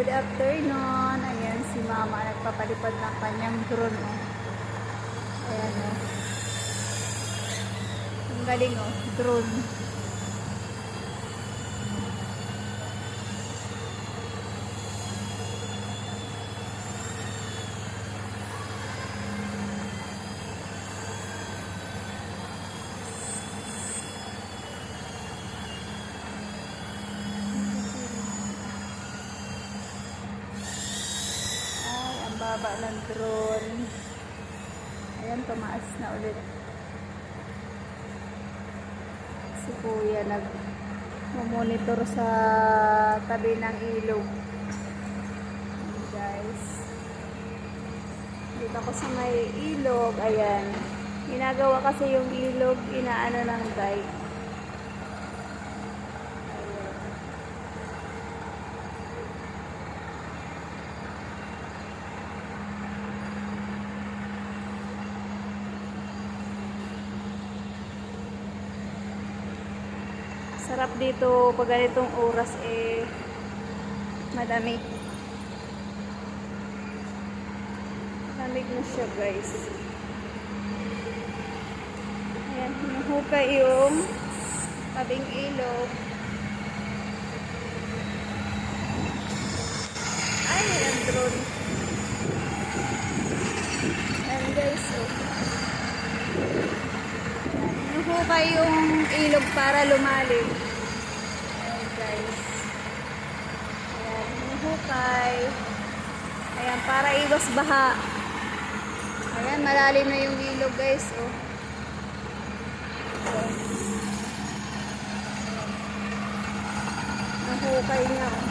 Good afternoon. Ayan si Mama nagpapalipad ng kanyang drone. Oh. Ayan o. Oh. Ang galing o. Oh. Drone. Baba ng drone. Ayan, tumaas na ulit. Si Kuya nag-monitor sa tabi ng ilog. Ayan, guys. Dito ako sa may ilog. Ayan. Ginagawa kasi yung ilog, inaano ng dike. Sarap dito pag ganitong oras malamig. Malamig na siya, guys. Ayan, hinuhukay yung tabing ilog. Ay, ang drone. Ayan, guys. Hinuhukay yung ilog para lumalim. Ayan, guys. Ayan, hinuhukay. Ayan, para iwas baha. Ayan, malalim na yung ilog, guys. Oh. Ayan. Hinuhukay niya. Oh.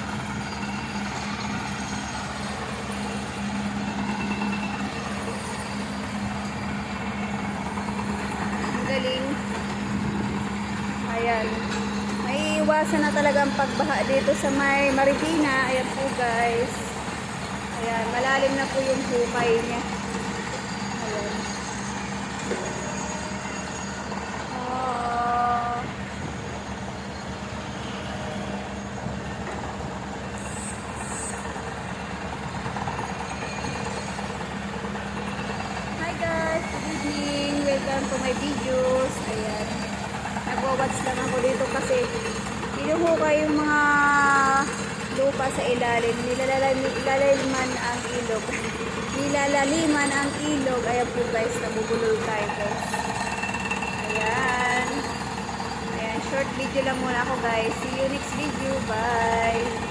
Galing. Ayan. May iwasan na talaga ang pagbaha dito sa may Marikina. Ayan po, guys. Ayan. Malalim na po yung hukay niya. Ayan. Oh. Hi, guys. Good evening. Welcome to my videos. Ayan. Nagwa-watch lang ako dito kasi hinuhukay yung mga lupa sa ilalim. Nilalaliman ang ilog. Nilalaliman ang ilog. Ayan po, guys. Nabubulol tayo, guys. Ayan. Ayan. Short video lang muna ako, guys. See you next video. Bye.